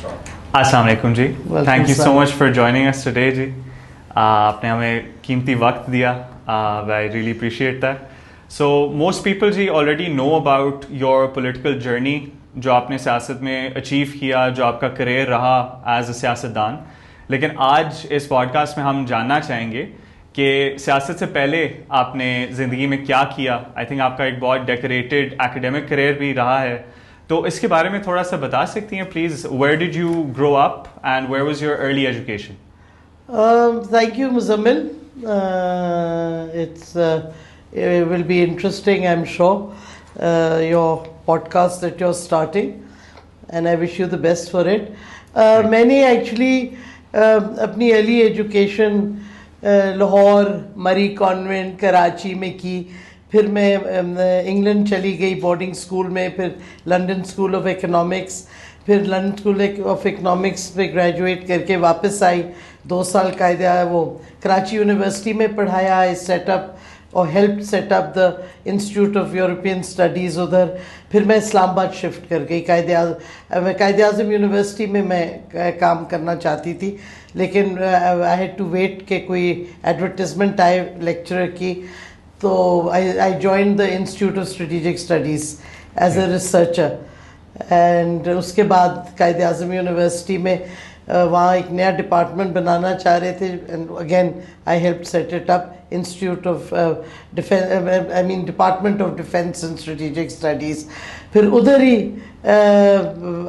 السلام علیکم جی. Thank you so much for joining us today جی. آپ نے ہمیں قیمتی وقت دیا. I really appreciate that. So most people جی already know about your political journey, جو آپ نے سیاست میں اچیو کیا, جو آپ کا کریئر رہا ایز اے سیاستدان. لیکن آج اس پوڈ کاسٹ میں ہم جاننا چاہیں گے کہ سیاست سے پہلے آپ نے زندگی میں کیا کیا. آئی تھنک آپ کا ایک بہت ڈیکوریٹڈ ایکیڈیمک کریئر بھی رہا ہے, تو اس کے بارے میں تھوڑا سا بتا سکتی ہیں please. Where did you grow up and where was your early education? Thank you, Muzammil. It will be interesting, I'm sure, your podcast that you're starting, and I wish you the best for it. میں نے actually اپنی early education Lahore مری convent Karachi میں کی. پھر میں England چلی گئی boarding school میں, پھر لنڈن اسکول آف اکنامکس, پھر لنڈن اسکول آف اکنامکس پہ گریجویٹ کر کے واپس آئی. 2 سال وہ کراچی یونیورسٹی میں پڑھایا. آئی سیٹ اپ اور help set up the institute of European studies ادھر. پھر میں اسلام آباد شفٹ کر گئی. قائد اعظم یونیورسٹی میں کام کرنا چاہتی تھی, لیکن آئی ہیڈ ٹو ویٹ کہ کوئی ایڈورٹیزمنٹ آئے لیکچرر کی. تو I join the institute of strategic studies as a researcher. And اس کے بعد قائد اعظم یونیورسٹی میں وہاں ایک نیا ڈپارٹمنٹ بنانا چاہ رہے تھے. And again I help set it up institute of department of defence and strategic studies. پھر ادھر ہی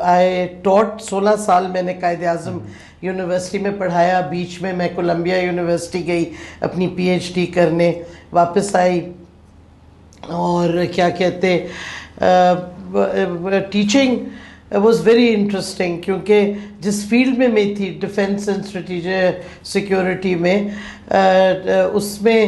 آئی ٹاٹ. 16 سال میں نے قائد اعظم یونیورسٹی میں پڑھایا. بیچ میں کولمبیا یونیورسٹی گئی اپنی پی ایچ ڈی کرنے, واپس آئی. اور کیا کہتے ٹیچنگ واز ویری انٹرسٹنگ, کیونکہ جس فیلڈ میں تھی ڈیفینس اینڈ اسٹریٹجک سیکورٹی میں, اس میں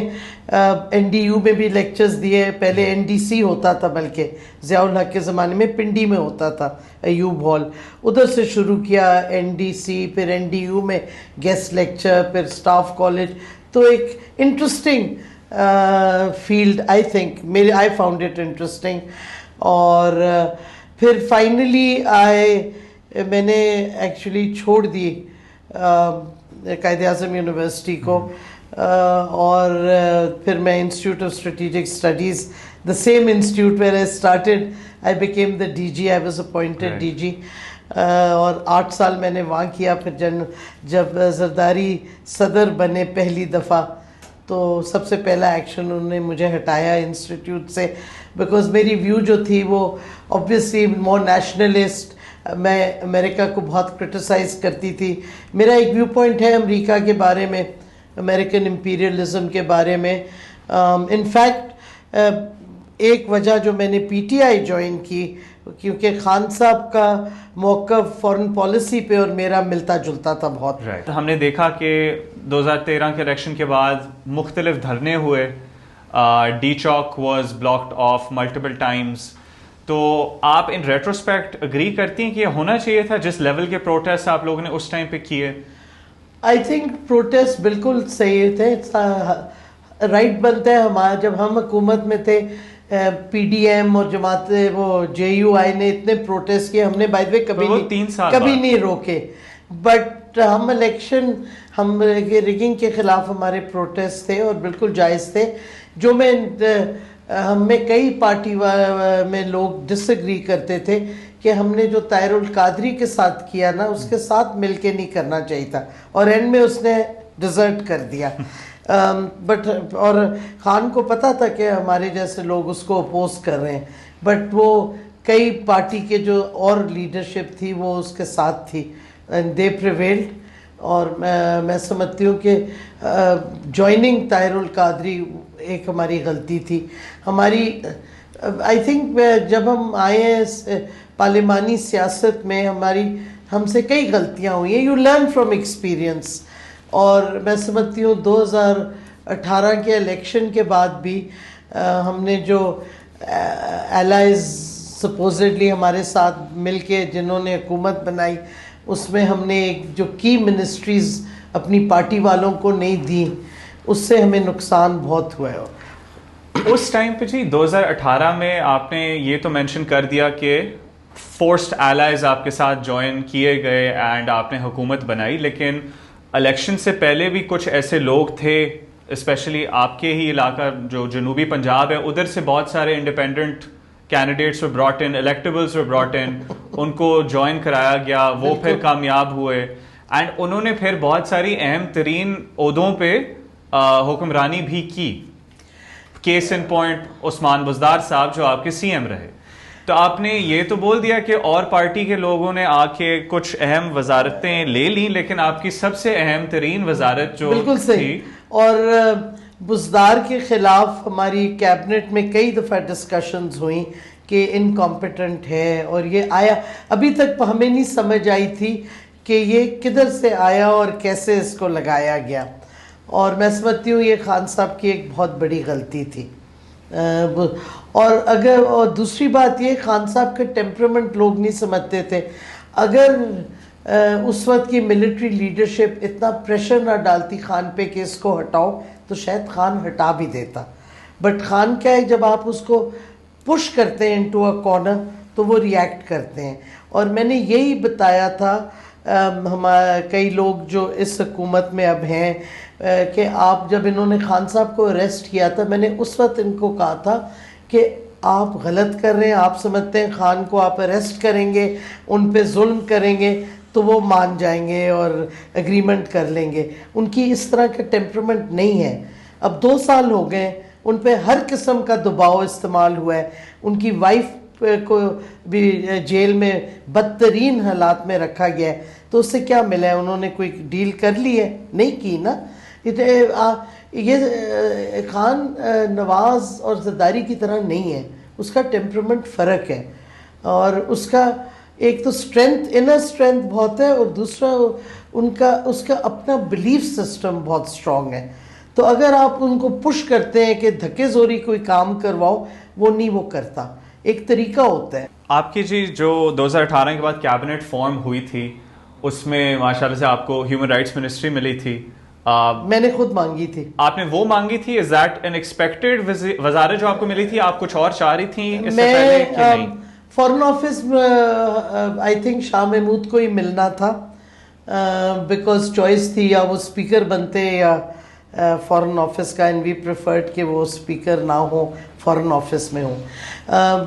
این ڈی یو میں بھی لیکچرز دیے. پہلے این ڈی سی ہوتا تھا, بلکہ ضیاء الحق کے زمانے میں پنڈی میں ہوتا تھا ایوب ہال, ادھر سے شروع کیا این ڈی سی, پھر این ڈی یو میں گیسٹ لیکچر, پھر اسٹاف کالج. تو ایک interesting field I think I found it interesting. اور پھر فائنلی میں نے ایکچولی چھوڑ دی قائد اعظم یونیورسٹی کو, اور پھر میں institute of strategic studies, the same institute where I started, I became the D G. I was appointed D G, اور 8 سال میں نے وہاں کیا. پھر جب زرداری صدر بنے پہلی دفعہ, تو سب سے پہلا ایکشن انہوں نے مجھے ہٹایا انسٹیٹیوٹ سے, بیکاز میری ویو جو تھی وہ اوبویسلی مور نیشنلسٹ. میں امریکہ کو بہت کرٹیسائز کرتی تھی. میرا ایک ویو پوائنٹ ہے امریکہ کے بارے میں, امریکن امپیریلزم کے بارے میں. انفیکٹ ایک وجہ جو میں نے پی ٹی آئی جوائن کی, کیونکہ خان صاحب کا موقف فارن پالیسی پہ اور میرا ملتا جلتا تھا بہت. ہم نے دیکھا کہ 2013 کے الیکشن کے بعد مختلف دھرنے ہوئے. D Chowk was blocked of multiple Times. تو آپ ان ریٹروسپیکٹ اگری کرتی ہیں کہ یہ ہونا چاہیے تھا جس لیول کے پروٹیسٹ آپ لوگوں نے اس ٹائم پہ کیے؟ آئی تھنک پروٹیسٹ بالکل صحیح تھے, رائٹ بنتا ہے. ہمارا جب ہم حکومت میں تھے, پی ڈی ایم اور جماعت وہ جے یو آئی نے اتنے پروٹیسٹ کیے, ہم نے بائی دا وے کبھی نہیں روکے. بٹ ہم الیکشن, ہم ریگنگ کے خلاف ہمارے پروٹیسٹ تھے اور بالکل جائز تھے. جو ہم میں کئی پارٹی میں لوگ ڈس ایگری کرتے تھے کہ ہم نے جو طاہر القادری کے ساتھ کیا نا, اس کے ساتھ مل کے نہیں کرنا چاہیے تھا, اور اینڈ میں اس نے ڈیزرٹ کر دیا. بٹ اور خان کو پتا تھا کہ ہمارے جیسے لوگ اس کو اپوز کر رہے ہیں, بٹ وہ کئی پارٹی کے جو اور لیڈرشپ تھی وہ اس کے ساتھ تھی, اینڈ دے پریویلڈ. اور میں سمجھتی ہوں کہ جوائننگ طاہر القادری ایک ہماری غلطی تھی. ہماری آئی تھنک جب ہم آئے ہیں پارلیمانی سیاست میں, ہم سے کئی غلطیاں ہوئی ہیں. You learn from experience. اور میں سمجھتی ہوں 2018 کے الیکشن کے بعد بھی ہم نے جو الائز سپوزڈلی ہمارے ساتھ مل کے جنہوں نے حکومت بنائی, اس میں ہم نے ایک جو کی منسٹریز اپنی پارٹی والوں کو نہیں دی, اس سے ہمیں نقصان بہت ہوا ہے. اس ٹائم پہ جی 2018 میں آپ نے یہ تو مینشن کر دیا کہ فورسڈ allies آپ کے ساتھ جوائن کیے گئے اینڈ آپ نے حکومت بنائی, لیکن الیکشن سے پہلے بھی کچھ ایسے لوگ تھے اسپیشلی آپ کے ہی علاقہ جو جنوبی پنجاب ہے, ادھر سے بہت سارے independent candidates were brought in, electables were brought in, ان کو جوائن کرایا گیا, وہ پھر کامیاب ہوئے اینڈ انہوں نے پھر بہت ساری اہم ترین عہدوں پہ حکمرانی بھی کی. کیس ان پوائنٹ عثمان بزدار صاحب جو آپ کے سی ایم رہے. تو آپ نے یہ تو بول دیا کہ اور پارٹی کے لوگوں نے آ کے کچھ اہم وزارتیں لے لیں, لیکن آپ کی سب سے اہم ترین وزارت جو بالکل صحیح, اور بزدار کے خلاف ہماری کیبنٹ میں کئی دفعہ ڈسکشنز ہوئیں کہ انکمپیٹنٹ ہے, اور یہ آیا ابھی تک ہمیں نہیں سمجھ آئی تھی کہ یہ کدھر سے آیا اور کیسے اس کو لگایا گیا, اور میں سمجھتی ہوں یہ خان صاحب کی ایک بہت بڑی غلطی تھی. اور دوسری بات یہ, خان صاحب کا ٹیمپرمنٹ لوگ نہیں سمجھتے تھے. اگر اس وقت کی ملٹری لیڈرشپ اتنا پریشر نہ ڈالتی خان پہ کہ اس کو ہٹاؤ, تو شاید خان ہٹا بھی دیتا. بٹ خان کیا ہے, جب آپ اس کو پش کرتے ہیں انٹو اے کارنر تو وہ ریئیکٹ کرتے ہیں. اور میں نے یہی بتایا تھا کئی لوگ جو اس حکومت میں اب ہیں کہ آپ جب انہوں نے خان صاحب کو اریسٹ کیا تھا, میں نے اس وقت ان کو کہا تھا کہ آپ غلط کر رہے ہیں, آپ سمجھتے ہیں خان کو آپ اریسٹ کریں گے, ان پہ ظلم کریں گے تو وہ مان جائیں گے اور اگریمنٹ کر لیں گے. ان کی اس طرح کا ٹیمپرمنٹ نہیں ہے. اب 2 سال ہو گئے, ان پہ ہر قسم کا دباؤ استعمال ہوا ہے. ان کی وائف کو بھی جیل میں بدترین حالات میں رکھا گیا ہے, تو اس سے کیا ملا ہے؟ انہوں نے کوئی ڈیل کر لی ہے؟ نہیں کی نا. یہ خان نواز اور زرداری کی طرح نہیں ہے, اس کا ٹیمپرمنٹ فرق ہے, اور اس کا ایک تو اسٹرینتھ, انر اسٹرینتھ بہت ہے, اور دوسرا اس کا اپنا بلیف سسٹم بہت اسٹرانگ ہے. تو اگر آپ ان کو پش کرتے ہیں کہ دھکے زوری کوئی کام کرواؤ, وہ نہیں وہ کرتا. ایک طریقہ ہوتا ہے. آپ کی جی جو 2018 کے بعد کیبنٹ فارم ہوئی تھی, اس میں ماشاءاللہ سے آپ کو ہیومن رائٹس منسٹری ملی تھی. میں نے خود مانگی تھی. آپ نے وہ مانگی تھی؟ از دیٹ ان ایکسپیکٹڈ وزارت جو آپ کو ملی تھی؟ آپ کچھ اور چاہ رہی تھیں اس سے پہلے کہ نہیں؟ Foreign office I think Shah Mahmood کو ہی ملنا تھا, بیکاز چوائس تھی, یا وہ اسپیکر بنتے یا فارن آفس کا, اینڈ وی پریفرڈ کہ وہ اسپیکر نہ ہو, فارن آفس میں ہوں.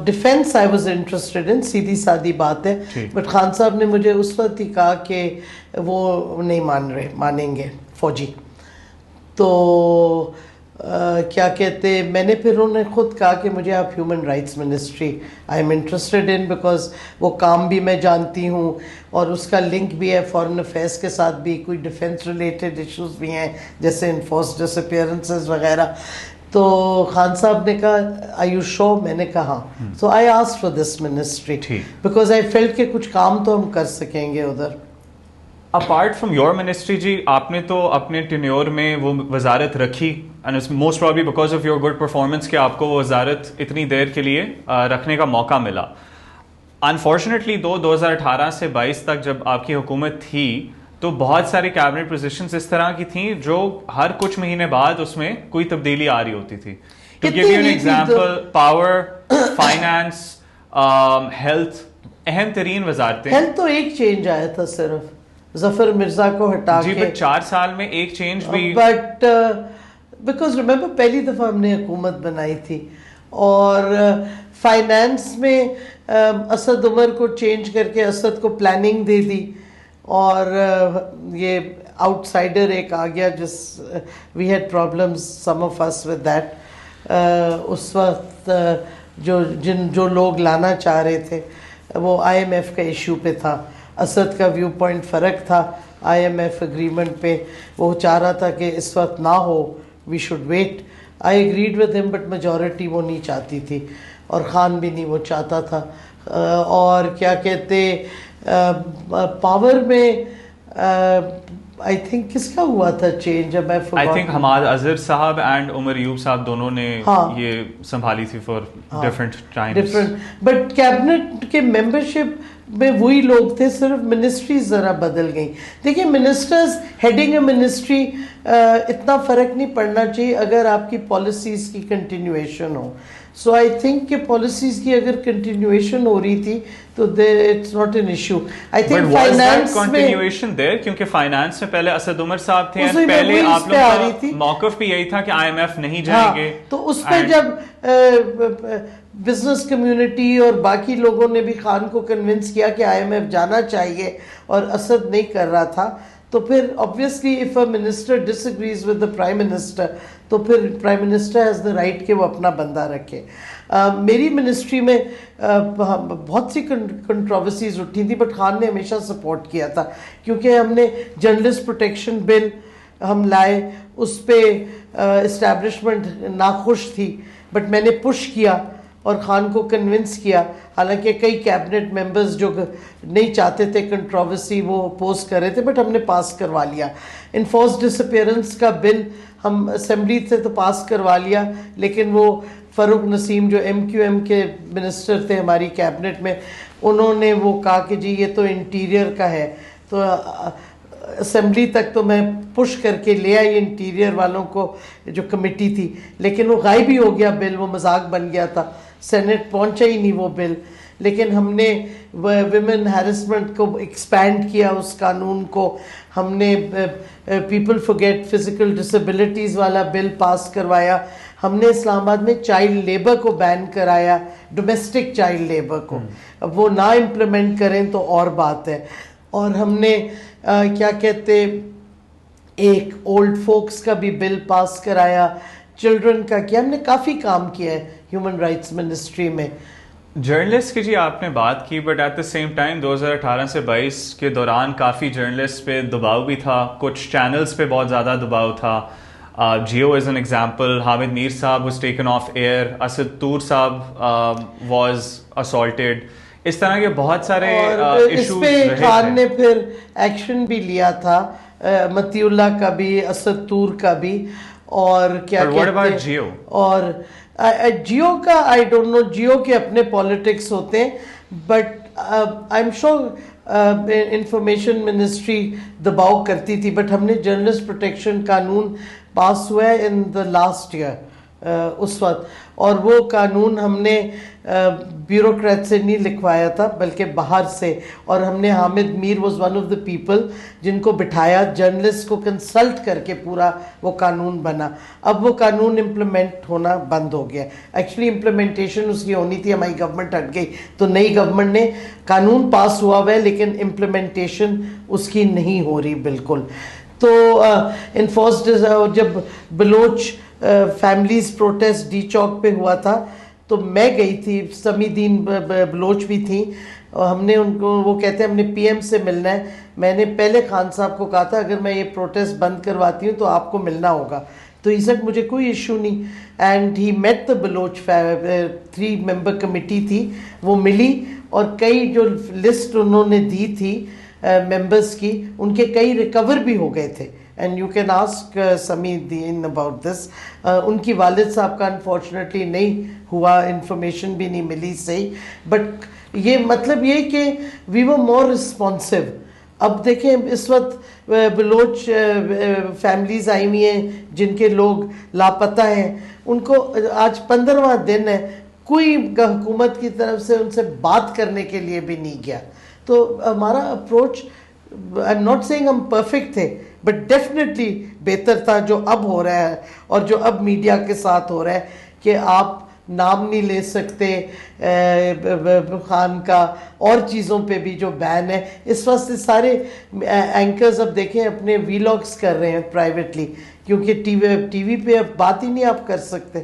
Defence I was interested in, سیدھی سادی بات ہے. بٹ خان صاحب نے مجھے اس وقت ہی کہا کہ وہ نہیں مانیں گے فوجی. تو کیا کہتے, میں نے پھر انہوں نے خود کہا کہ مجھے آپ human rights ministry I am interested in, because وہ کام بھی میں جانتی ہوں, اور اس کا لنک بھی ہے فارن افیئرس کے ساتھ بھی, کوئی ڈیفینس ریلیٹڈ ایشوز بھی ہیں جیسے انفورس ڈس اپیئرنسز وغیرہ. تو خان صاحب نے کہا آئی یو شور؟ میں نے کہا ہاں. So I asked for this ministry because I felt کہ کچھ کام تو ہم کر سکیں گے ادھر. اپارٹ فرام یور منسٹری جی, آپ نے تو اپنے ٹینیور میں وہ وزارت رکھی, and most probably because of your good performance کہ آپ کو وہ وزارت اتنی دیر کے لیے رکھنے کا موقع ملا. انفارچونیٹلی 2018 سے 22 تک جب آپ کی حکومت تھی, تو بہت ساری کیبنٹ پوزیشنز اس طرح کی تھیں جو ہر کچھ مہینے بعد اس میں کوئی تبدیلی آ رہی ہوتی تھی. To give you an example, power, finance, health, اہم ترین وزارتیں. ہیلتھ تو ایک چینج آیا تھا صرف, ظفر مرزا کو ہٹا کے. جی بٹ 4 سال میں ایک چینج بھی. بٹ بیکاز ریممبر پہلی دفعہ ہم نے حکومت بنائی تھی, اور فائنانس میں اسد عمر کو چینج کر کے اسد کو پلاننگ دے دی, اور یہ آؤٹ سائڈر ایک آ گیا جس we had problems some of us with that. اس وقت جو لوگ لانا چاہ رہے تھے وہ آئی ایم ایف کا ایشو پہ تھا. اسد کا ویو پوائنٹ فرق تھا آئی ایم ایف اگریمنٹ پہ, وہ چاہ رہا تھا کہ اس وقت نہ ہو, we should wait. I agreed with him, but majority وہ نہیں چاہتی تھی, اور خان بھی نہیں وہ چاہتا تھا. اور کیا کہتے, پاور میں آئی تھنک کس کا ہوا تھا change? I think Hammad Azhar صاحب اینڈ عمر ایوب صاحب دونوں نے یہ سنبھالی تھی for different Times. But cabinet کے ممبرشپ میں وہی لوگ تھے, صرف منسٹریز ذرا بدل گئیں. دیکھیے منسٹرز ہیڈنگ اے منسٹری اتنا فرق نہیں پڑنا چاہیے اگر آپ کی پالیسیز کی کنٹینیویشن ہو. سو آئی تھنک کہ پالیسیز کی اگر کنٹینیویشن ہو رہی تھی تو it's not an issue. I think finance continuation there, کیونکہ فائنانس میں پہلے اسد عمر صاحب تھے, پہلے آپ لوگوں کا موقف بھی یہی تھا کہ آئی ایم ایف نہیں جائیں گے, تو اس پہ جب بزنس کمیونٹی اور باقی لوگوں نے بھی خان کو کنونس کیا کہ آئی ایم ایف جانا چاہیے اور اسد نہیں کر رہا تھا, تو پھر obviously if a minister disagrees with the prime minister تو پھر prime minister has the right کہ وہ اپنا بندہ رکھے. میری منسٹری میں بہت سی کنٹروورسیز اٹھی تھی, بٹ خان نے ہمیشہ سپورٹ کیا تھا, کیونکہ ہم نے جرنلسٹ پروٹیکشن بل ہم لائے, اس پہ اسٹیبلشمنٹ ناخوش تھی, بٹ میں نے پش کیا اور خان کو کنونس کیا. حالانکہ کئی کیبنٹ ممبرز جو نہیں چاہتے تھے کنٹروورسی وہ اپوز کر رہے تھے, بٹ ہم نے پاس کروا لیا. انفورس ڈس اپیئرنس کا بل ہم اسمبلی سے تو پاس کروا لیا, لیکن وہ فاروق نسیم جو ایم کیو ایم کے منسٹر تھے ہماری کیبنٹ میں, انہوں نے وہ کہا کہ جی یہ تو انٹیریئر کا ہے, تو اسمبلی تک تو میں پش کر کے لے آئی انٹیریئر والوں کو جو کمیٹی تھی, لیکن وہ غائب ہی ہو گیا بل, وہ مذاق بن گیا تھا, سینٹ پہنچا ہی نہیں وہ بل. لیکن ہم نے ویمن ہیرسمنٹ کو ایکسپینڈ کیا, اس قانون کو ہم نے پیپل فورگیٹ فزیکل ڈسیبلٹیز والا بل پاس کروایا, ہم نے اسلام آباد میں چائلڈ لیبر کو بین کرایا, ڈومیسٹک چائلڈ لیبر کو. اب وہ نہ امپلیمنٹ کریں تو اور بات ہے. اور ہم نے کیا کہتے ایک اولڈ فوکس کا بھی بل پاس کرایا, چلڈرن کا کیا, ہم نے کافی کام کیا ہے ہیومن رائٹس منسٹری میں. جرنلسٹ کی جی آپ نے بات کی, but at the same time 2018 سے 22 کے دوران کافی جرنلسٹ پہ دباؤ بھی تھا, کچھ چینلز پہ بہت زیادہ دباؤ تھا. Geo as an example, Hamid Mir صاحب was taken off air, Asad Toor صاحب واز اسالٹیڈ, اس طرح کے بہت سارے ایشوز رہے تھے. خان نے پھر ایکشن بھی لیا تھا, متی اللہ کا بھی, اسد طور کا بھی, اور کیا کہتے ہیں جیو, اور جیو کا آئی ڈونٹ نو, جیو کے اپنے پالیٹکس ہوتے ہیں, but I am sure information ministry دباؤ کرتی تھی, بٹ ہم نے جرنلسٹ پروٹیکشن قانون پاس ہوا ہے ان دا لاسٹ ایئر اس وقت, اور وہ قانون ہم نے بیوروکریٹ سے نہیں لکھوایا تھا بلکہ باہر سے, اور ہم نے Hamid Mir was one of the people جن کو بٹھایا, جرنلسٹ کو کنسلٹ کر کے پورا وہ قانون بنا. اب وہ قانون امپلیمنٹ ہونا بند ہو گیا. ایکچولی امپلیمنٹیشن اس کی ہونی تھی, ہماری گورنمنٹ ہٹ گئی تو نئی گورنمنٹ نے قانون پاس ہوا ہوا ہے, لیکن امپلیمنٹیشن اس کی نہیں ہو رہی بالکل. تو انفورسڈ جب بلوچ فیملیز پروٹیسٹ ڈی چوک پہ ہوا تھا تو میں گئی تھی, سمی دین بلوچ بھی تھیں, اور ہم نے ان کو, وہ کہتے ہیں ہم نے پی ایم سے ملنا ہے. میں نے پہلے خان صاحب کو کہا تھا اگر میں یہ پروٹیسٹ بند کرواتی ہوں تو آپ کو ملنا ہوگا, تو ہی سر مجھے کوئی ایشو نہیں. And he met the Baloch 3 member committee تھی, وہ ملی, اور کئی جو لسٹ انہوں نے دی تھی ممبرس کی, ان کے کئی ریکور بھی ہو گئے تھے. And you can ask Sami then about this. ان کی والد صاحب کا انفارچونیٹلی نہیں ہوا, انفارمیشن بھی نہیں ملی صحیح, بٹ یہ مطلب یہ کہ وی ور مور رسپانسو. اب دیکھیں اس وقت بلوچ فیملیز آئی ہوئی ہیں جن کے لوگ لاپتہ ہیں, ان کو آج 15واں دن ہے, کوئی حکومت کی طرف سے ان سے بات کرنے کے لیے بھی نہیں گیا. تو ہمارا approach, I am not seeing ہم پرفیکٹ تھے, بٹ ڈیفینیٹلی بہتر تھا جو اب ہو رہا ہے اور جو اب میڈیا کے ساتھ ہو رہا ہے, کہ آپ نام نہیں لے سکتے خان کا, اور چیزوں پہ بھی جو بین ہے. اس واسطے سارے اینکرز اب دیکھیں اپنے ویلاگس کر رہے ہیں پرائیویٹلی, کیونکہ ٹی وی پہ اب بات ہی نہیں آپ کر سکتے.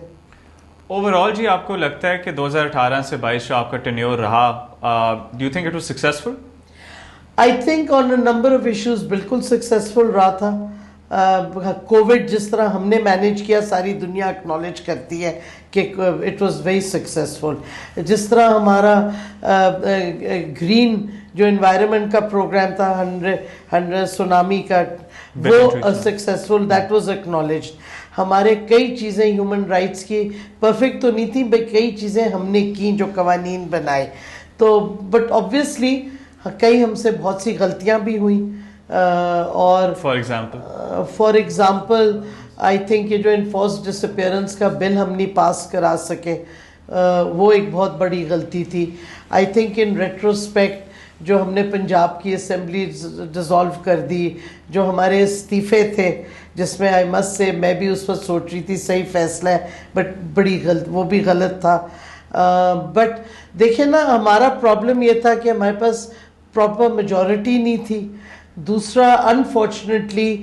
اوور آل جی آپ کو لگتا ہے کہ 2018 سے 22 جو آپ کا ٹینیور رہا, do you think it was successful? I think on a number of issues بالکل سکسیزفل رہا تھا. کووڈ جس طرح ہم نے مینیج کیا, ساری دنیا اکنالج کرتی ہے کہ اٹ واز ویری سکسیزفل. جس طرح ہمارا گرین جو انوائرمنٹ کا پروگرام تھا 100 سونامی کا, وہ سکسیزفل, دیٹ واز اکنالجڈ. ہمارے کئی چیزیں ہیومن رائٹس کی پرفیکٹ تو نہیں تھیں, بٹ کئی چیزیں ہم نے کی جو قوانین بنائے. تو بٹ آبویسلی کئی ہم سے بہت سی غلطیاں بھی ہوئیں اور فار ایگزامپل آئی تھنک یہ جو انفورسڈ ڈس اپیئرنس کا بل ہم نہیں پاس کرا سکے وہ ایک بہت بڑی غلطی تھی. آئی تھنک ان ریٹروسپیکٹ جو ہم نے پنجاب کی اسمبلی ڈیزالو کر دی, جو ہمارے استعفے تھے جس میں آئی مسٹ سے میں بھی اس وقت سوچ رہی تھی صحیح فیصلہ ہے بٹ بڑی وہ بھی غلط تھا. بٹ دیکھیں نا ہمارا پرابلم یہ تھا کہ ہمارے پاس پراپر میجورٹی نہیں تھی. دوسرا انفارچونیٹلی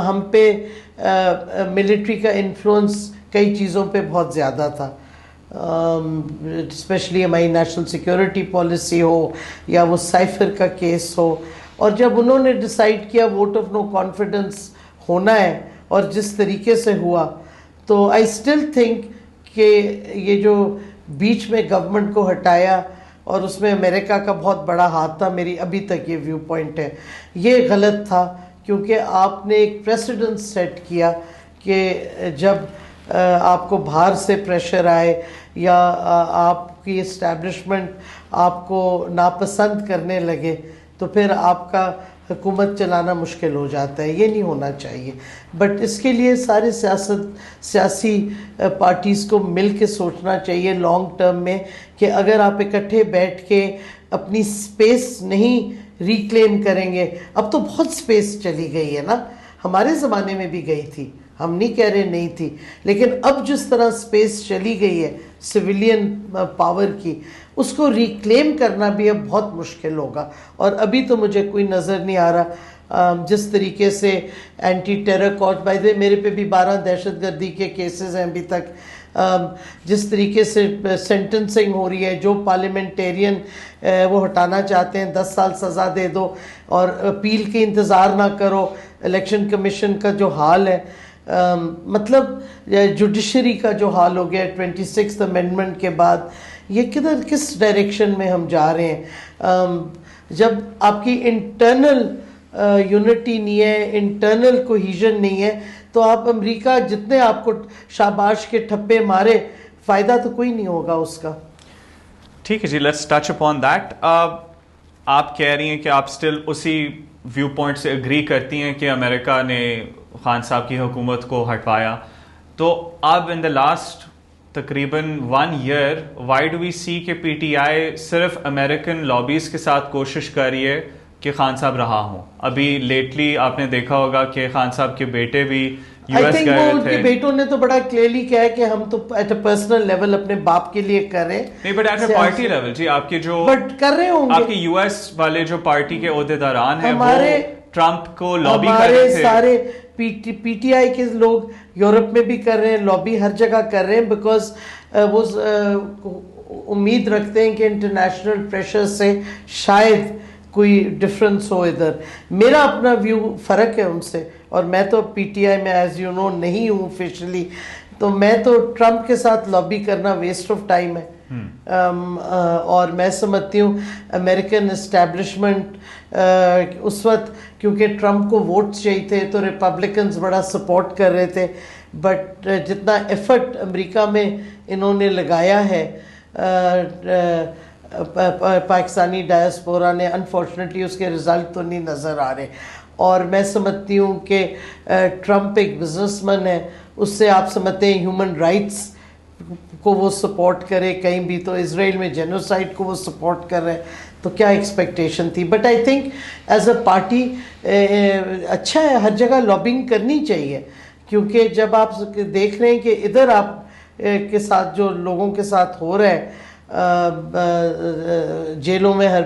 ہم پہ ملٹری کا انفلوئنس کئی چیزوں پہ بہت زیادہ تھا, اسپیشلی ہماری نیشنل سیکیورٹی پالیسی ہو یا وہ سائفر کا کیس ہو. اور جب انہوں نے ڈیسائیڈ کیا ووٹ آف نو کانفیڈنس ہونا ہے اور جس طریقے سے ہوا, تو آئی اسٹل تھنک کہ یہ جو بیچ میں گورنمنٹ کو ہٹایا اور اس میں امریکہ کا بہت بڑا ہاتھ تھا, میری ابھی تک یہ ویو پوائنٹ ہے, یہ غلط تھا. کیونکہ آپ نے ایک پریسیڈنٹ سیٹ کیا کہ جب آپ کو باہر سے پریشر آئے یا آپ کی اسٹیبلشمنٹ آپ کو ناپسند کرنے لگے تو پھر آپ کا حکومت چلانا مشکل ہو جاتا ہے. یہ نہیں ہونا چاہیے. بٹ اس کے لیے سارے سیاسی پارٹیز کو مل کے سوچنا چاہیے لانگ ٹرم میں کہ اگر آپ اکٹھے بیٹھ کے اپنی سپیس نہیں ریکلیم کریں گے. اب تو بہت سپیس چلی گئی ہے نا, ہمارے زمانے میں بھی گئی تھی, ہم نہیں کہہ رہے نہیں تھی, لیکن اب جس طرح سپیس چلی گئی ہے سویلین پاور کی, اس کو ریکلیم کرنا بھی اب بہت مشکل ہوگا. اور ابھی تو مجھے کوئی نظر نہیں آ رہا جس طریقے سے اینٹی ٹیرر کورٹ, بائی میرے پہ بھی 12 دہشت گردی کے کیسز ہیں ابھی تک, جس طریقے سے سینٹنسنگ ہو رہی ہے, جو پارلیمنٹیرین وہ ہٹانا چاہتے ہیں 10 سال سزا دے دو اور اپیل کے انتظار نہ کرو. الیکشن کمیشن کا جو حال ہے, مطلب جوڈیشری کا جو حال ہو گیا 26th امینڈمنٹ کے بعد, یہ کس ڈائریکشن میں ہم جا رہے ہیں. جب آپ کی انٹرنل یونٹی نہیں ہے, انٹرنل کوہیژن نہیں ہے, تو آپ امریکہ جتنے آپ کو شاباش کے ٹھپے مارے, فائدہ تو کوئی نہیں ہوگا اس کا. ٹھیک ہے جی, لیٹس ٹچ اپون دیٹ. آپ کہہ رہی ہیں کہ آپ سٹل اسی ویو پوائنٹ سے اگری کرتی ہیں کہ امریکہ نے خان صاحب کی حکومت کو ہٹوایا, تو اب ان دا لاسٹ تقریباً 1 year وائی ڈو وی سی کہ پی ٹی آئی صرف امریکن لابیز کے ساتھ کوشش کر رہی ہے کہ خان صاحب رہا ہوں. ابھی لیٹلی آپ نے دیکھا ہوگا کہ خان صاحب کے بیٹے بھی یو ایس گئے تھے. ان کے بیٹوں نے تو بڑا کلیئرلی کہا ہے کہ ہم تو ایٹ اے پرسنل لیول اپنے باپ کے لیے کر رہے ہیں. نہیں, but at a party level جی, آپ کے جو کر رہے ہوں آپ کے یو ایس والے جو پارٹی کے عہدیداران ہیں وہ ٹرمپ کو لابی کر رہے تھے. ہمارے سارے پی ٹی آئی کے لوگ یورپ میں بھی کر رہے ہیں, لابی ہر جگہ کر رہے ہیں, بیکاز وہ امید رکھتے ہیں کہ انٹرنیشنل پریشر سے شاید کوئی ڈفرینس ہو ادھر. میرا اپنا ویو فرق ہے ان سے, اور میں تو پی ٹی آئی میں ایز یو نو نہیں ہوں آفیشلی, تو میں تو ٹرمپ کے ساتھ لابی کرنا ویسٹ آف ٹائم ہے. اور میں سمجھتی ہوں امریکن اسٹیبلشمنٹ اس وقت, کیونکہ ٹرمپ کو ووٹس چاہیے تھے تو ریپبلکنز بڑا سپورٹ کر رہے تھے, بٹ جتنا ایفرٹ امریکہ میں انہوں نے لگایا ہے پاکستانی ڈائسپورا نے, انفارچونیٹلی اس کے رزلٹ تو نہیں نظر آ رہے. اور میں سمجھتی ہوں کہ ٹرمپ ایک بزنس مین ہے, اس سے آپ سمجھتے ہیں ہیومن رائٹس کو وہ سپورٹ کرے کہیں بھی, تو اسرائیل میں جینوسائڈ کو وہ سپورٹ کر رہے ہیں, تو کیا ایکسپیکٹیشن تھی. But I think as a party اچھا ہے, ہر جگہ لابنگ کرنی چاہیے, کیونکہ جب آپ دیکھ رہے ہیں کہ ادھر آپ کے ساتھ جو لوگوں کے ساتھ ہو رہا ہے, جیلوں میں ہر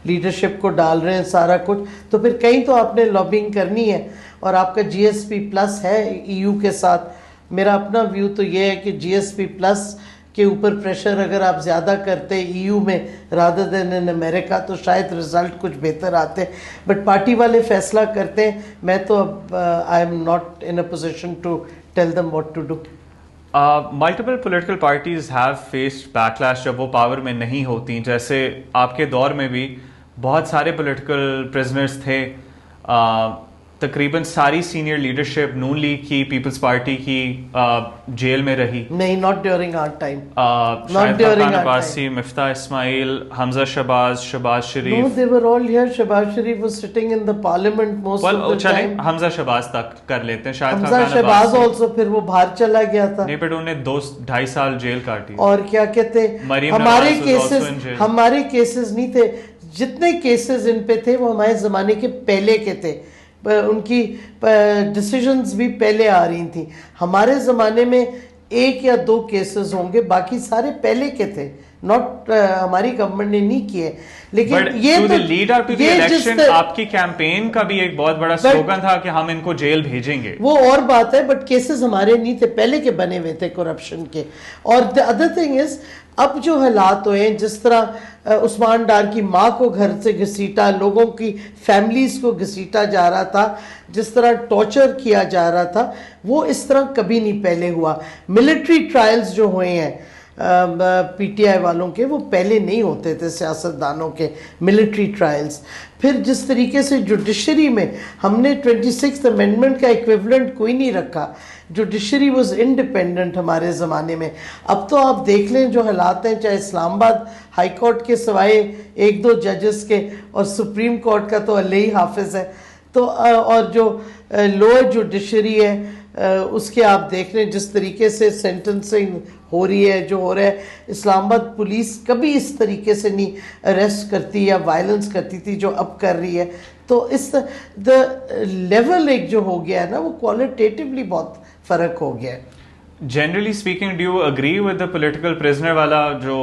لیڈرشپ کو ڈال رہے ہیں سارا کچھ, تو پھر کہیں تو آپ نے لابنگ کرنی ہے. اور آپ کا جی ایس پی پلس ہے ای یو کے ساتھ. میرا اپنا ویو تو یہ ہے کہ جی ایس پی پلس کے اوپر پریشر اگر آپ زیادہ کرتے ای یو میں رادر دین ان امریکہ, تو شاید رزلٹ کچھ بہتر آتے. بٹ پارٹی والے فیصلہ کرتے ہیں, میں تو اب I am not in a position to tell them what to do. Multiple political parties have faced backlash جب وہ پاور میں نہیں ہوتی. جیسے آپ کے دور میں بھی بہت سارے پولیٹیکل پرزنرز تھے, تقریباً ساری سینئر لیڈرشپ نون لیگ کی پیپلز پارٹی کی جیل میں رہی. نہیں, not during our time. Shahid Khaqan Abbasi, Miftah Ismail, Hamza Shahbaz, Shahbaz No, Sharif. they were all here. Shehbaz Sharif was sitting in the parliament most of the چلیں time. حمزہ شہباز تک کر لیتے ہیں. شاہد حمزہ خاقان شہباز عباسی also پھر وہ باہر چلا گیا تھا. نہیں, بٹ انہیں 2-2.5 سال جیل کاٹی. اور کیا کہتے مریم ہمارے نواز was also in jail. ہمارے کیسز نہیں تھے. جتنے کیسز ان پہ تھے وہ ہمارے زمانے کے پہلے کے تھے. ان کی ڈیسیژنز بھی پہلے آ رہی تھیں. ہمارے زمانے میں 1 یا 2 کیسز ہوں گے, باقی سارے پہلے کے تھے. ناٹ ہماری گورنمنٹ نے نہیں کیے. لیکن یہ آپ کی کیمپین کا بھی ایک بہت بڑا سلوگن تھا کہ ہم ان کو جیل بھیجیں گے. وہ اور بات ہے, بٹ کیسز ہمارے نہیں تھے, پہلے کے بنے ہوئے تھے کرپشن کے. اور the other thing is اب جو حالات ہوئے ہیں, جس طرح عثمان ڈار کی ماں کو گھر سے گھسیٹا, لوگوں کی فیملیز کو گھسیٹا جا رہا تھا, جس طرح ٹارچر کیا جا رہا تھا, وہ اس طرح کبھی نہیں پہلے ہوا. ملٹری ٹرائلز جو ہوئے ہیں پی ٹی آئی والوں کے, وہ پہلے نہیں ہوتے تھے سیاستدانوں کے ملٹری ٹرائلز. پھر جس طریقے سے جوڈیشری میں ہم نے 26th امینڈمنٹ کا ایکویولنٹ کوئی نہیں رکھا. جوڈیشری واز انڈیپینڈنٹ ہمارے زمانے میں. اب تو آپ دیکھ لیں جو حالات ہیں, چاہے اسلام آباد ہائی کورٹ کے سوائے 1-2 ججز کے, اور سپریم کورٹ کا تو اللہ ہی حافظ ہے. تو اور جو لوئر جوڈیشری ہے اس کے آپ دیکھ لیں جس طریقے سے سینٹنسنگ ہو رہی ہے, جو ہو رہا ہے. اسلام آباد پولیس کبھی اس طریقے سے نہیں اریسٹ کرتی یا وائلنس کرتی تھی جو اب کر رہی ہے. تو اس دا لیول ایک جو ہو گیا ہے نا, وہ کوالٹیٹیولی بہت فرق ہو گیا ہے. Generally speaking, do you agree with the political prisoner والا جو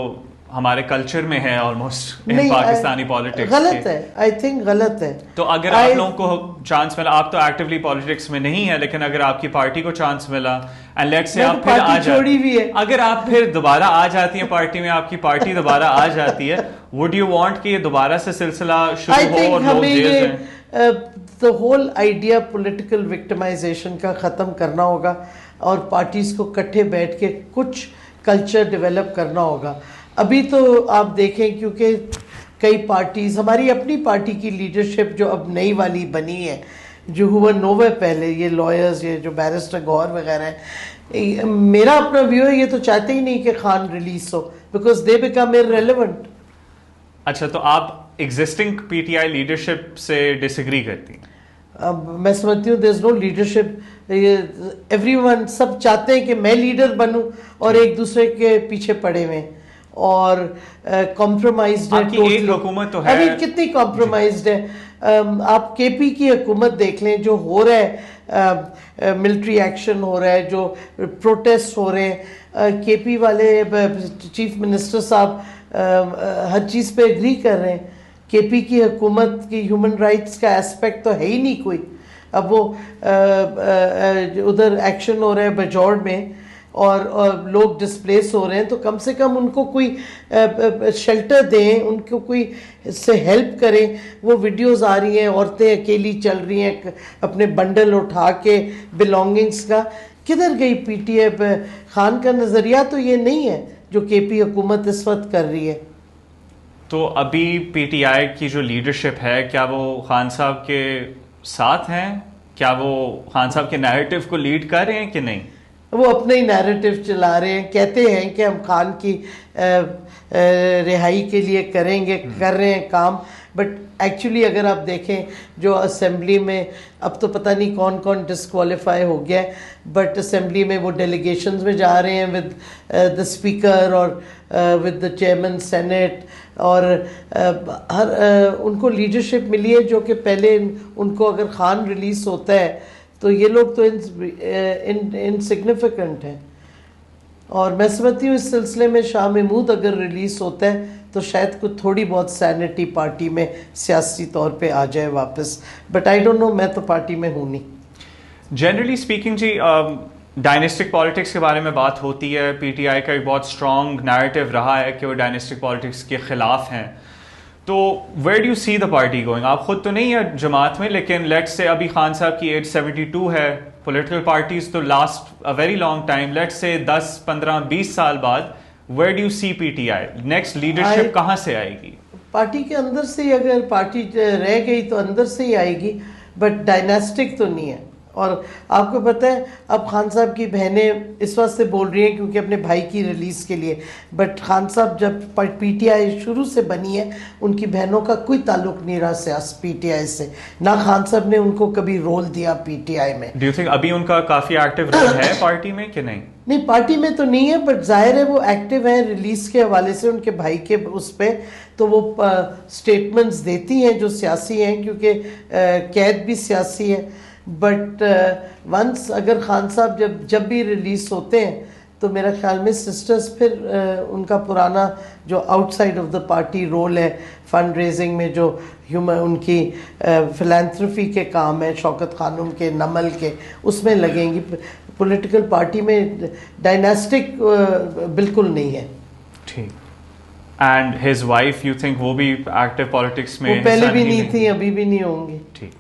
ہمارے کلچر میں ہے آلموسٹ پاکستانی پالیٹکس؟ غلط ہے, آئی تھنک غلط ہے. تو اگر آپ لوگوں کو چانس ملا, آپ تو ایکٹیولی پالیٹکس میں نہیں ہے, لیکن اگر آپ کی پارٹی کو چانس ملا اینڈ لیٹ سے آپ پھر آ جاتے, اگر آپ پھر دوبارہ آ جاتی ہیں پارٹی میں, آپ کی پارٹی دوبارہ آ جاتی ہے, وڈ یو وانٹ کہ یہ دوبارہ سے سلسلہ شروع ہو اور لوگ جیل جائیں؟ the whole idea political victimization کا ختم کرنا ہوگا, اور پارٹیز کو کٹھے بیٹھ کے کچھ کلچر ڈیولپ کرنا ہوگا. ابھی تو آپ دیکھیں, کیونکہ کئی پارٹیز, ہماری اپنی پارٹی کی لیڈرشپ جو اب نئی والی بنی ہے, جو ہوا نوے پہلے یہ لائرز, یہ جو بیرسٹر گور وغیرہ ہیں, میرا اپنا ویو ہے, یہ تو چاہتے ہی نہیں کہ خان ریلیز ہو, بیکاز دے بیکم ایرریلیونٹ. اچھا, تو آپ existing P T I leadership سے ڈس ایگری کرتی ہیں؟ میں سمجھتی ہوں there is no leadership. Everyone, سب چاہتے ہیں کہ میں لیڈر بنوں, اور ایک دوسرے کے پیچھے پڑے ہوئے, اور کمپرومائزڈ ہے. ایک حکومت تو ہے, ابھی کتنی کمپرومائزڈ ہے. آپ کے پی کی حکومت دیکھ لیں, جو ہو رہا ہے ملٹری ایکشن ہو رہا ہے, جو پروٹیسٹ ہو رہے ہیں, کے پی والے چیف منسٹر صاحب ہر چیز پہ اگری کر رہے ہیں. کے پی کی حکومت کی ہیومن رائٹس کا اسپیکٹ تو ہے ہی نہیں کوئی. اب وہ ادھر ایکشن ہو رہا ہے بجوڑ میں, اور لوگ ڈسپلیس ہو رہے ہیں, تو کم سے کم ان کو کوئی شیلٹر دیں, ان کو کوئی سے ہیلپ کریں. وہ ویڈیوز آ رہی ہیں, عورتیں اکیلی چل رہی ہیں اپنے بنڈل اٹھا کے بیلونگنگس کا. کدھر گئی پی ٹی آئی؟ خان کا نظریہ تو یہ نہیں ہے جو کے پی حکومت اس وقت کر رہی ہے. تو ابھی پی ٹی آئی کی جو لیڈرشپ ہے, کیا وہ خان صاحب کے ساتھ ہیں؟ کیا وہ خان صاحب کے نیریٹو کو لیڈ کر رہے ہیں کہ نہیں؟ وہ اپنے ہی نیریٹو چلا رہے ہیں, کہتے ہیں کہ ہم خان کی رہائی کے لیے کریں گے, کر رہے ہیں کام. بٹ ایکچولی اگر آپ دیکھیں جو اسمبلی میں, اب تو پتہ نہیں کون کون ڈسکوالیفائی ہو گیا ہے, بٹ اسمبلی میں وہ ڈیلیگیشنز میں جا رہے ہیں ود دا اسپیکر اور ود دا چیئرمین سینٹ, اور ہر ان کو لیڈرشپ ملی ہے جو کہ پہلے ان کو اگر خان ریلیز ہوتا ہے تو یہ لوگ تو انسگنیفیکنٹ ہیں. اور میں سمجھتی ہوں اس سلسلے میں شاہ محمود اگر ریلیز ہوتا ہے تو شاید کچھ تھوڑی بہت سینٹی پارٹی میں سیاسی طور پہ آ جائے واپس, بٹ آئی ڈونٹ نو, میں تو پارٹی میں ہوں نہیں. جنرلی اسپیکنگ جی, ڈائنیسٹک پالیٹکس کے بارے میں بات ہوتی ہے. پی ٹی آئی کا ایک بہت اسٹرانگ نیریٹو رہا ہے کہ وہ ڈائنیسٹک پالیٹکس کے خلاف ہیں. تو where do you see the party going? آپ خود تو نہیں ہے جماعت میں, لیکن لیٹ سے ابھی خان صاحب کی ایج 72 ہے. پولیٹیکل پارٹیز تو last a very long time, let سے 10, 15, 20 سال بعد, where do you see P T I next leadership کہاں سے آئے گی؟ پارٹی کے اندر سے ہی, اگر پارٹی رہ گئی تو اندر سے ہی آئے گی. بٹ ڈائناسٹک تو نہیں ہے. اور آپ کو پتہ ہے اب خان صاحب کی بہنیں اس واسطے بول رہی ہیں کیونکہ اپنے بھائی کی ریلیز کے لیے, بٹ خان صاحب جب پی ٹی آئی شروع سے بنی ہے ان کی بہنوں کا کوئی تعلق نہیں رہا پی ٹی آئی سے, نہ خان صاحب نے ان کو کبھی رول دیا پی ٹی آئی میں. ڈو یو تھنک ابھی ان کا کافی ایکٹیو رول ہے پارٹی میں کہ نہیں؟ نہیں, پارٹی میں تو نہیں ہے, بٹ ظاہر ہے وہ ایکٹیو ہیں ریلیز کے حوالے سے ان کے بھائی کے اس پہ, تو وہ اسٹیٹمنٹس دیتی ہیں جو سیاسی ہیں کیونکہ قید بھی سیاسی ہے. بٹ ونس اگر خان صاحب جب بھی ریلیز ہوتے ہیں تو میرا خیال میں سسٹرز پھر ان کا پرانا جو outside of the party role ہے فنڈ ریزنگ میں, جو ان کی فلانتھرفی کے کام ہیں شوکت خانم کے, نمل کے, اس میں لگیں گی. پولیٹیکل پارٹی میں ڈائناسٹک بالکل نہیں ہے. ٹھیک. And his wife you think وہ بھی ایکٹیو پالیٹکس میں؟ وہ پہلے بھی نہیں تھی, ابھی بھی نہیں ہوں گی. ٹھیک.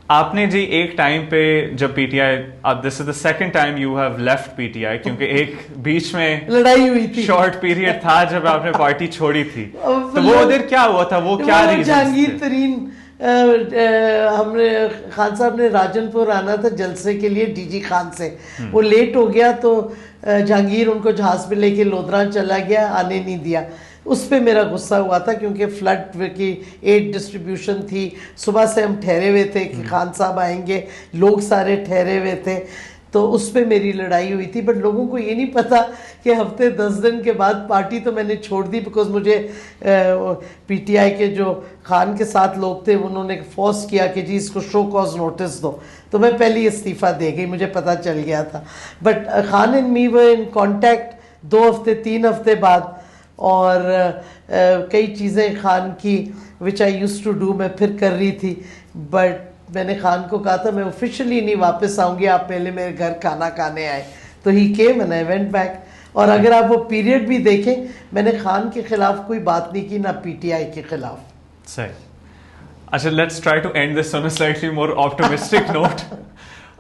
آپ نے جی ایک ٹائم پہ جب P T I, this is the second time you have left P T I, کیونکہ ایک بیچ میں لڑائی ہوئی تھی, شارٹ پیریڈ تھا جب آپ نے پارٹی چھوڑی تھی, تو وہ ادھر کیا ہوا تھا, وہ کیا ریزن؟ جہانگیر ترین ہم نے خان صاحب نے راجن پور آنا تھا جلسے کے لیے ڈی جی خان سے, وہ لیٹ ہو گیا تو جہانگیر ان کو جہاز پہ لے کے لودھران چلا گیا, آنے نہیں دیا. اس پہ میرا غصہ ہوا تھا کیونکہ فلڈ کی ایڈ ڈسٹریبیوشن تھی, صبح سے ہم ٹھہرے ہوئے تھے کہ خان صاحب آئیں گے, لوگ سارے ٹھہرے ہوئے تھے, تو اس پہ میری لڑائی ہوئی تھی. بٹ لوگوں کو یہ نہیں پتا کہ ہفتے 10 دن کے بعد پارٹی تو میں نے چھوڑ دی, بیکاز مجھے پی ٹی آئی کے جو خان کے ساتھ لوگ تھے انہوں نے فورس کیا کہ جی اس کو شو کاز نوٹس دو, تو میں پہلے استعفیٰ دے گئی, مجھے پتہ چل گیا تھا. But Khan and me were in contact 2 ہفتے 3 ہفتے بعد, اور کئی چیزیں خان کی وچ آئی یوز ٹو ڈو میں پھر کر رہی تھی. بٹ میں نے خان کو کہا تھا میں آفیشلی نہیں واپس آؤں گی, آپ پہلے میرے گھر کھانا کھانے آئے, تو he came and I went back. اور اگر آپ وہ پیریڈ بھی دیکھیں, میں نے خان کے خلاف کوئی بات نہیں کی, نہ پی ٹی آئی کے خلاف. صحیح. اچھا, let's try to end this on a slightly more optimistic note.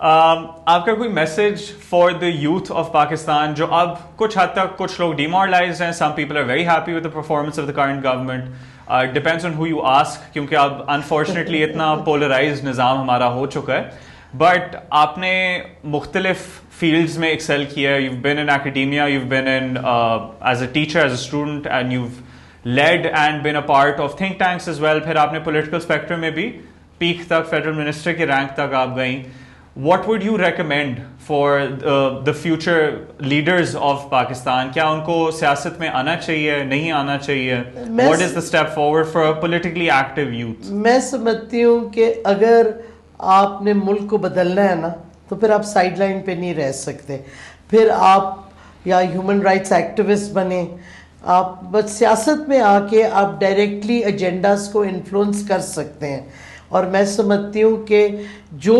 آپ کا کوئی message for the youth of Pakistan, جو اب کچھ حد تک کچھ لوگ ڈیمورلائزڈ ہیں, some people are very happy with the performance of the current government, depends on who you ask, کیونکہ اب انفارچونیٹلی اتنا پولرائز نظام ہمارا ہو چکا ہے. بٹ آپ نے مختلف فیلڈز میں ایکسیل کیا ہے, you been in academia, you been in as a teacher, as a student, and you led and been a part of think tanks as well. پھر آپ نے پولیٹیکل اسپیکٹرم میں بھی پیک تک, فیڈرل منسٹر کے rank تک آپ گئیں. What would you recommend for the future leaders of Pakistan? کیا ان کو سیاست میں آنا چاہیے, نہیں آنا چاہیے? What is the step forward for a politically active youth? میں سمجھتی ہوں کہ اگر آپ نے ملک کو بدلنا ہے نا, تو پھر آپ سائڈ لائن پہ نہیں رہ سکتے. پھر آپ یا ہیومن رائٹس ایکٹیوسٹ بنیں, آپ بس سیاست میں آ کے آپ ڈائریکٹلی ایجنڈاز کو انفلوئنس کر سکتے ہیں. اور میں سمجھتی ہوں کہ جو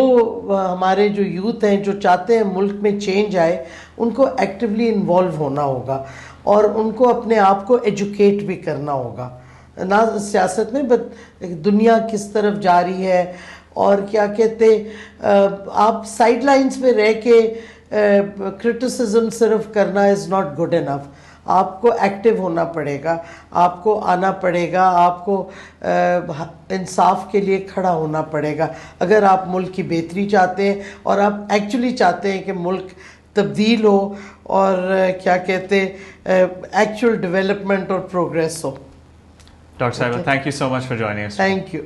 ہمارے جو یوتھ ہیں جو چاہتے ہیں ملک میں چینج آئے, ان کو ایکٹیولی انوالو ہونا ہوگا, اور ان کو اپنے آپ کو ایجوکیٹ بھی کرنا ہوگا, نہ صحت میں بٹ دنیا کس طرف جا رہی ہے. اور کیا کہتے, آپ سائڈ لائنز پہ رہ کے کرٹیسزم صرف کرنا از ناٹ گڈ انف. آپ کو ایکٹیو ہونا پڑے گا, آپ کو آنا پڑے گا, آپ کو انصاف کے لیے کھڑا ہونا پڑے گا. اگر آپ ملک کی بہتری چاہتے ہیں اور آپ ایکچولی چاہتے ہیں کہ ملک تبدیل ہو اور کیا کہتے ایکچوئل ڈیولپمنٹ اور پروگریس ہو. ڈاکٹر صاحبہ, thank you so much for joining us. Thank you.